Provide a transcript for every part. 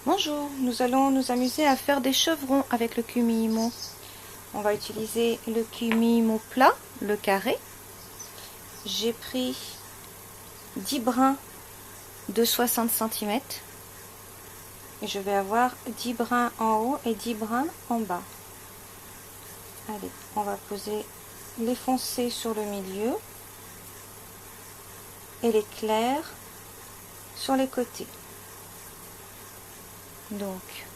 Bonjour, nous allons nous amuser à faire des chevrons avec le Kumihimo. On va utiliser le Kumihimo plat, le carré. J'ai pris 10 brins de 60 cm. Et je vais avoir 10 brins en haut et 10 brins en bas. Allez, on va poser les foncés sur le milieu et les clairs sur les côtés. Donc,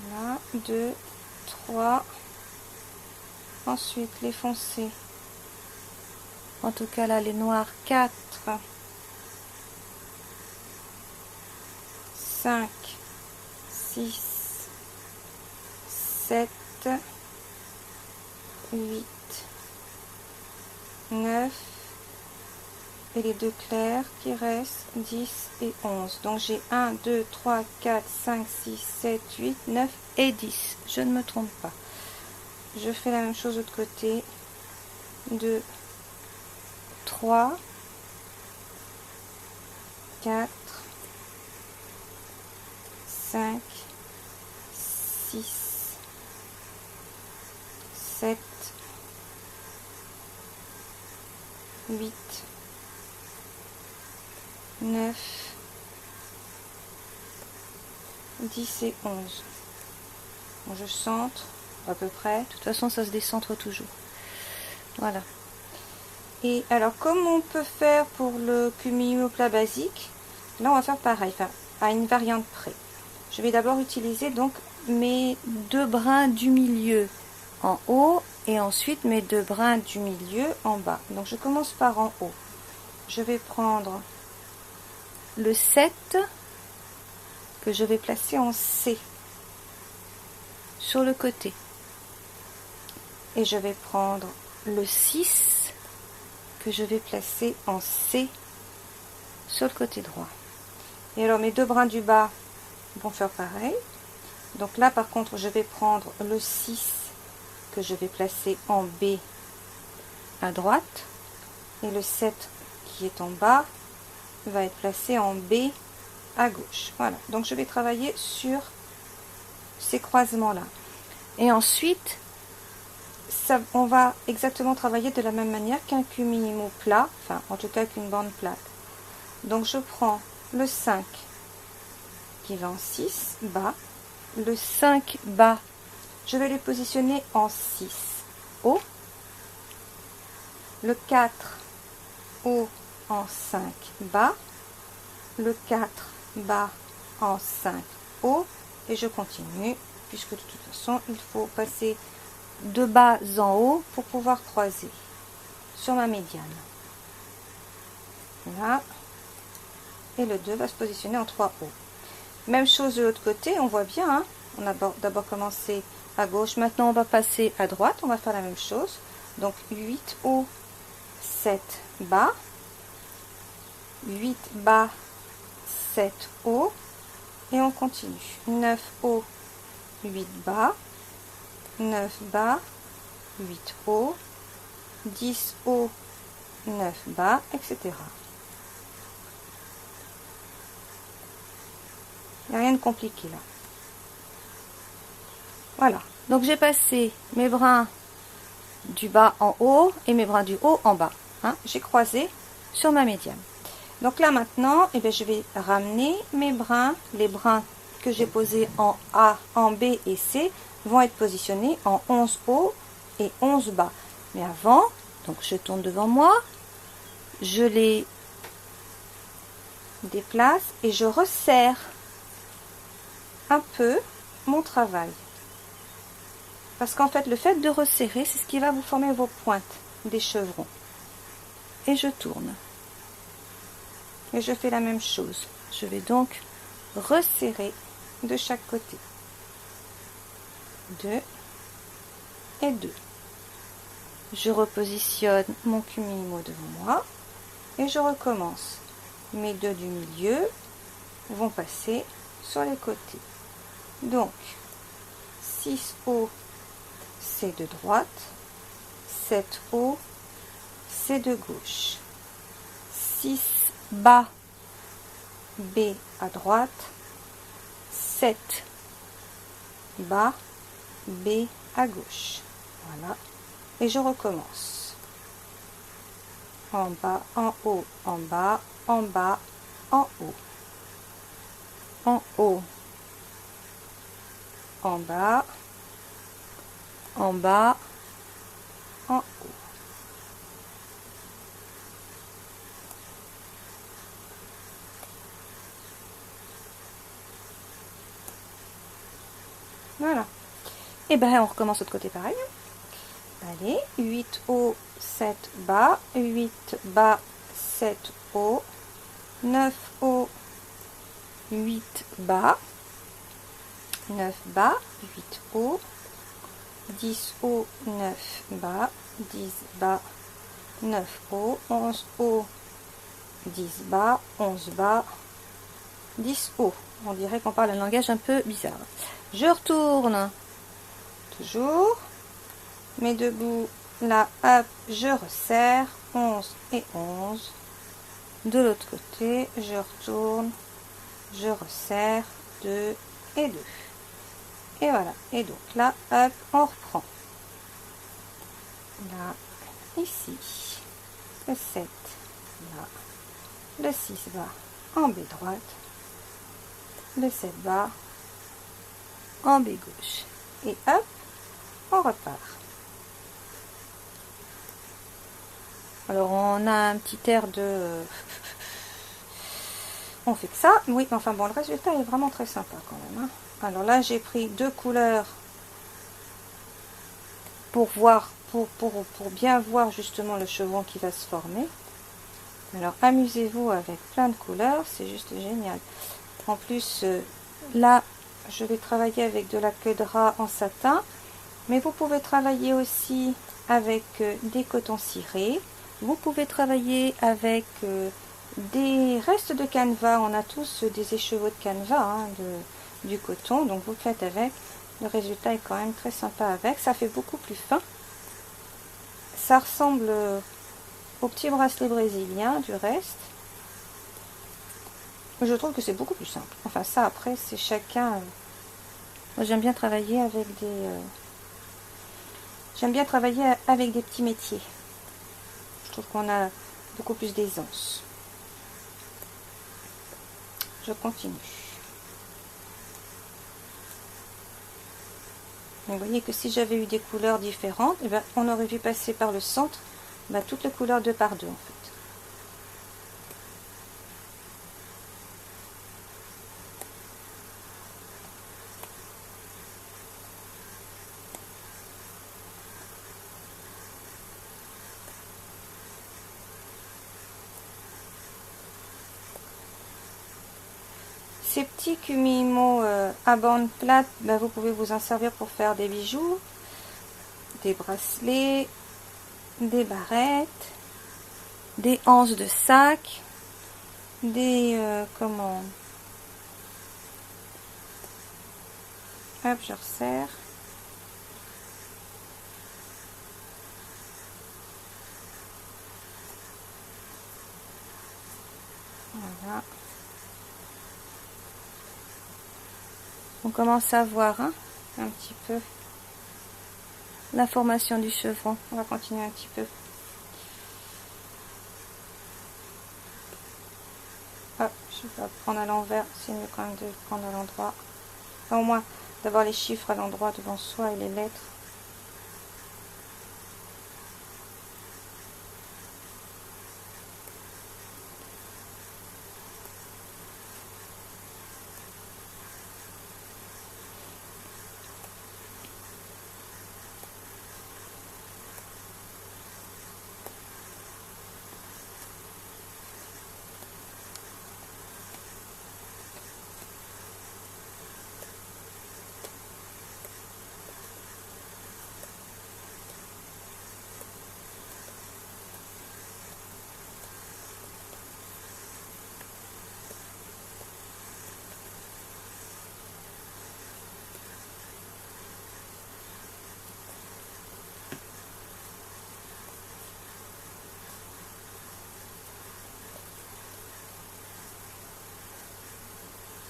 là, 2, 3. Ensuite, les foncés. En tout cas, là, les noirs, 4, 5, 6, 7, 8, 9. Et les deux clairs qui restent 10 et 11. Donc j'ai 1, 2, 3, 4, 5, 6, 7, 8, 9 et 10. Je ne me trompe pas. Je fais la même chose de l'autre côté. 2, 3, 4, 5, 6, 7, 8, 9, 10 et 11. Bon, je centre à peu près. De toute façon, ça se décentre toujours. Voilà. Et alors, comme on peut faire pour le Kumihimo plat basique, là, on va faire pareil, enfin, à une variante près. Je vais d'abord utiliser donc mes 2 brins du milieu en haut et ensuite mes 2 brins du milieu en bas. Donc, je commence par en haut. Je vais prendre le 7 que je vais placer en C sur le côté. Et je vais prendre le 6 que je vais placer en C sur le côté droit. Et alors mes 2 brins du bas vont faire pareil. Donc là par contre je vais prendre le 6 que je vais placer en B à droite. Et le 7 qui est en bas va être placé en B à gauche. Voilà, donc je vais travailler sur ces croisements là. Et ensuite on va exactement travailler de la même manière qu'un Kumihimo plat, enfin en tout cas qu'une bande plate. Donc je prends le 5 qui va en 6 bas, le 5 bas, je vais les positionner en 6 haut, le 4 haut en 5 bas, le 4 bas en 5 haut, et je continue, puisque de toute façon il faut passer de bas en haut pour pouvoir croiser sur ma médiane. Là, et le 2 va se positionner en 3 hauts. Même chose de l'autre côté, on voit bien, hein, on a d'abord commencé à gauche, maintenant on va passer à droite, on va faire la même chose. Donc 8 haut, 7 bas, 8 bas, 7 haut, et on continue. 9 haut, 8 bas, 9 bas, 8 haut, 10 haut, 9 bas, etc. Il n'y a rien de compliqué là. Voilà. Donc j'ai passé mes brins du bas en haut et mes brins du haut en bas. Hein, j'ai croisé sur ma médiane. Donc là maintenant, eh bien, je vais ramener mes brins. Les brins que j'ai posés en A, en B et C vont être positionnés en 11 haut et 11 bas. Mais avant, donc je tourne devant moi, je les déplace et je resserre un peu mon travail. Parce qu'en fait, le fait de resserrer, c'est ce qui va vous former vos pointes des chevrons. Et je tourne. Et je fais la même chose. Je vais donc resserrer de chaque côté. 2 et 2. Je repositionne mon Kumihimo devant moi et je recommence. Mes 2 du milieu vont passer sur les côtés. Donc, 6 haut, c'est de droite, 7 haut, c'est de gauche, 6 bas, B à droite, 7 bas, B à gauche. Voilà. Et je recommence. En bas, en haut, en bas, en bas, en haut. En haut, en bas, en bas, en haut. Voilà. Et ben on recommence de l'autre côté pareil. Allez, 8 haut, 7 bas, 8 bas, 7 haut, 9 haut, 8 bas, 9 bas, 8 haut, 10 haut, 9 bas, 10 bas, 9 haut, 11 haut, 10 bas, 11 bas, 10 haut. On dirait qu'on parle un langage un peu bizarre. Je retourne, toujours, mets debout, là, hop, je resserre, 11 et 11. De l'autre côté, je retourne, je resserre, 2 et 2. Et voilà. Et donc là, hop, on reprend. Là, ici, le 7, là, le 6 bas, en B droite, le 7 bas, en B gauche. Et hop, on repart. Alors, on a un petit air de... On fait que ça. Oui, enfin bon, le résultat est vraiment très sympa quand même. Hein. Alors là, j'ai pris 2 couleurs pour voir, pour bien voir justement le chevron qui va se former. Alors, amusez-vous avec plein de couleurs, c'est juste génial. En plus, là, je vais travailler avec de la queue de rat en satin, mais vous pouvez travailler aussi avec des cotons cirés. Vous pouvez travailler avec des restes de canevas. On a tous des écheveaux de canevas, hein, du coton, donc vous faites avec. Le résultat est quand même très sympa avec. Ça fait beaucoup plus fin. Ça ressemble au petit bracelet brésilien du reste. Je trouve que c'est beaucoup plus simple. Enfin ça après c'est chacun. Moi j'aime bien travailler avec des. J'aime bien travailler avec des petits métiers. Je trouve qu'on a beaucoup plus d'aisance. Je continue. Vous voyez que si j'avais eu des couleurs différentes, eh ben, on aurait vu passer par le centre toutes les couleurs 2 par 2 en fait. Ces petits cumimos à bande plate, vous pouvez vous en servir pour faire des bijoux, des bracelets, des barrettes, des anses de sac, des comment, hop, je resserre. Voilà. On commence à voir hein, un petit peu la formation du chevron. On va continuer un petit peu. Ah, je vais prendre à l'envers, c'est mieux quand même de prendre à l'endroit. Enfin, au moins d'avoir les chiffres à l'endroit devant soi et les lettres.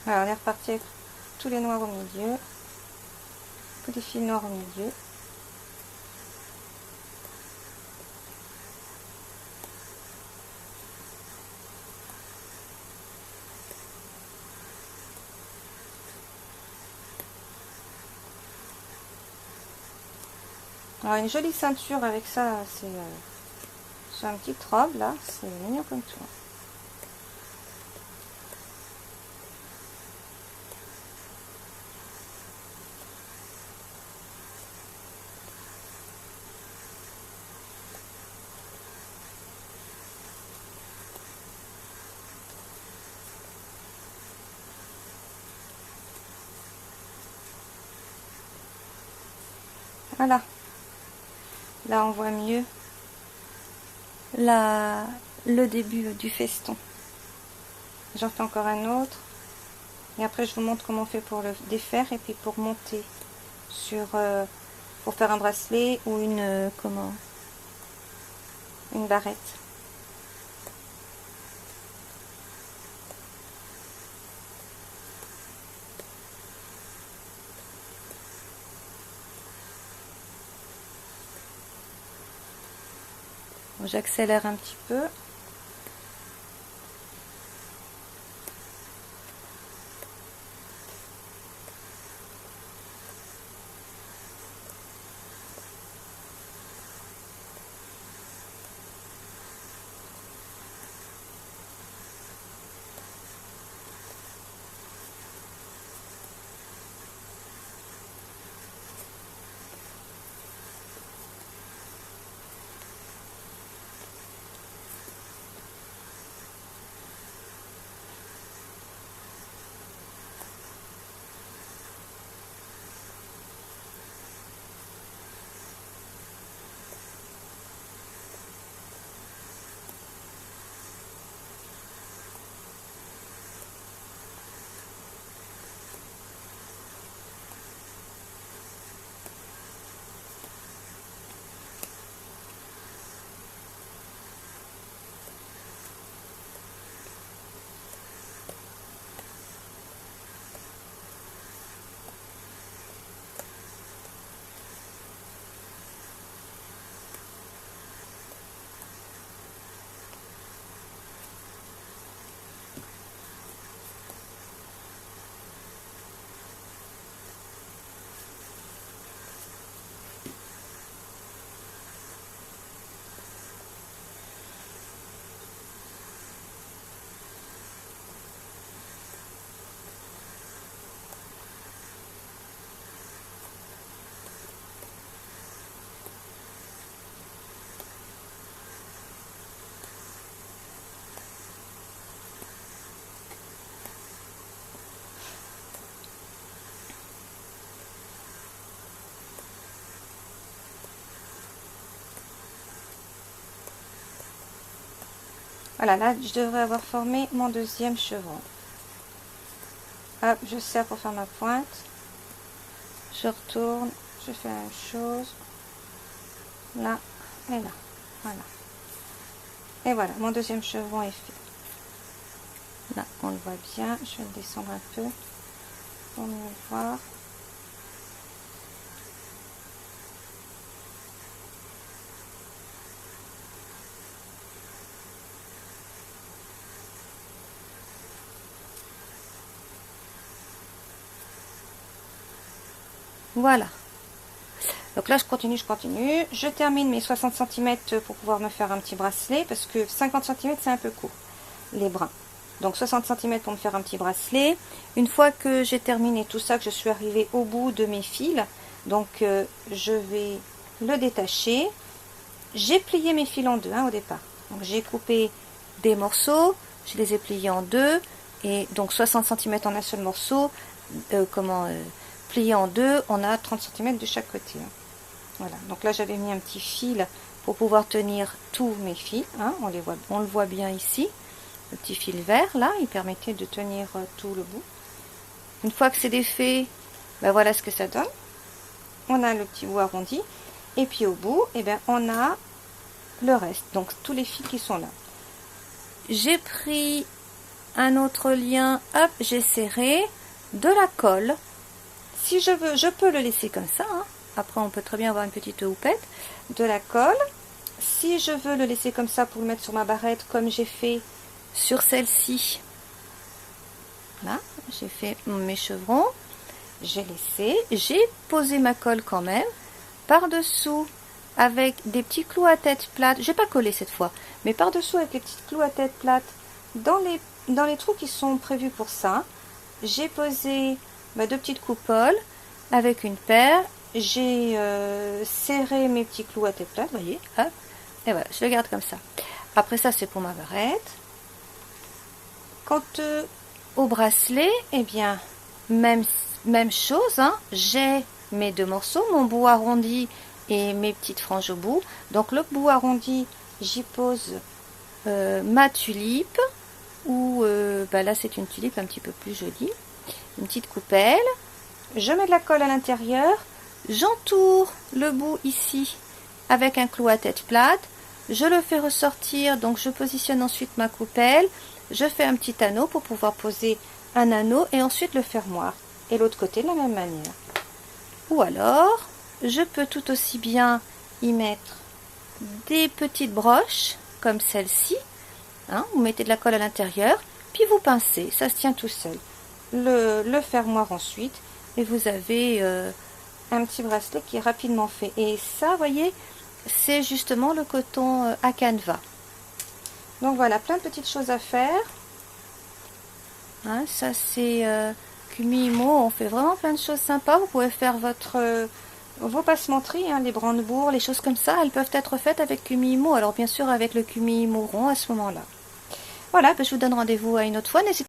Alors, on est reparti avec tous les noirs au milieu, tous les fils noirs au milieu. Alors, une jolie ceinture avec ça, c'est sur une petite robe là, c'est mignon comme tout. Voilà, là on voit mieux le début du feston. J'en fais encore un autre et après je vous montre comment on fait pour le défaire et puis pour monter sur pour faire un bracelet ou une une barrette. J'accélère un petit peu. Voilà, là je devrais avoir formé mon deuxième chevron. Hop, je serre pour faire ma pointe. Je retourne, je fais la même chose. Là et là. Voilà. Et voilà, mon deuxième chevron est fait. Là, on le voit bien. Je vais le descendre un peu pour mieux le voir. Voilà. Donc là, je continue. Je termine mes 60 cm pour pouvoir me faire un petit bracelet parce que 50 cm, c'est un peu court, les brins. Donc 60 cm pour me faire un petit bracelet. Une fois que j'ai terminé tout ça, que je suis arrivée au bout de mes fils, donc je vais le détacher. J'ai plié mes fils en deux au départ. Donc j'ai coupé des morceaux, je les ai pliés en deux, et donc 60 cm en un seul morceau, plié en deux, on a 30 cm de chaque côté. Voilà, donc là j'avais mis un petit fil pour pouvoir tenir tous mes fils, on le voit bien ici, le petit fil vert là, il permettait de tenir tout le bout. Une fois que c'est défait, ben voilà ce que ça donne. On a le petit bout arrondi, et puis au bout, on a le reste, donc tous les fils qui sont là. J'ai pris un autre lien, hop, j'ai serré, de la colle. Si je veux, je peux le laisser comme ça, hein. Après on peut très bien avoir une petite houppette, de la colle. Si je veux le laisser comme ça pour le mettre sur ma barrette, comme j'ai fait sur celle-ci, là, j'ai fait mes chevrons, j'ai laissé, j'ai posé ma colle quand même, par-dessous avec des petits clous à tête plate, j'ai pas collé cette fois, mais par-dessous avec les petits clous à tête plate, dans les trous qui sont prévus pour ça, j'ai posé ma 2 petites coupoles avec une paire, j'ai serré mes petits clous à tête plate, vous voyez, hop, et voilà, je le garde comme ça. Après ça, c'est pour ma barrette. Quant au bracelet, eh bien, même chose, hein, j'ai mes 2 morceaux, mon bout arrondi et mes petites franges au bout. Donc le bout arrondi, j'y pose ma tulipe, ou là c'est une tulipe un petit peu plus jolie, une petite coupelle. Je mets de la colle à l'intérieur, j'entoure le bout ici avec un clou à tête plate, je le fais ressortir, donc je positionne ensuite ma coupelle, je fais un petit anneau pour pouvoir poser un anneau et ensuite le fermoir. Et l'autre côté de la même manière. Ou alors, je peux tout aussi bien y mettre des petites broches comme celle-ci. Hein, vous mettez de la colle à l'intérieur, puis vous pincez, ça se tient tout seul. Le fermoir ensuite, et vous avez un petit bracelet qui est rapidement fait. Et ça, vous voyez, c'est justement le coton à canevas. Donc voilà, plein de petites choses à faire. Hein, ça c'est Kumihimo, on fait vraiment plein de choses sympas. Vous pouvez faire vos passementeries, hein, les brandebourgs, les choses comme ça, elles peuvent être faites avec Kumihimo. Alors bien sûr avec le Kumihimo rond à ce moment-là. Voilà, je vous donne rendez-vous à une autre fois. N'hésitez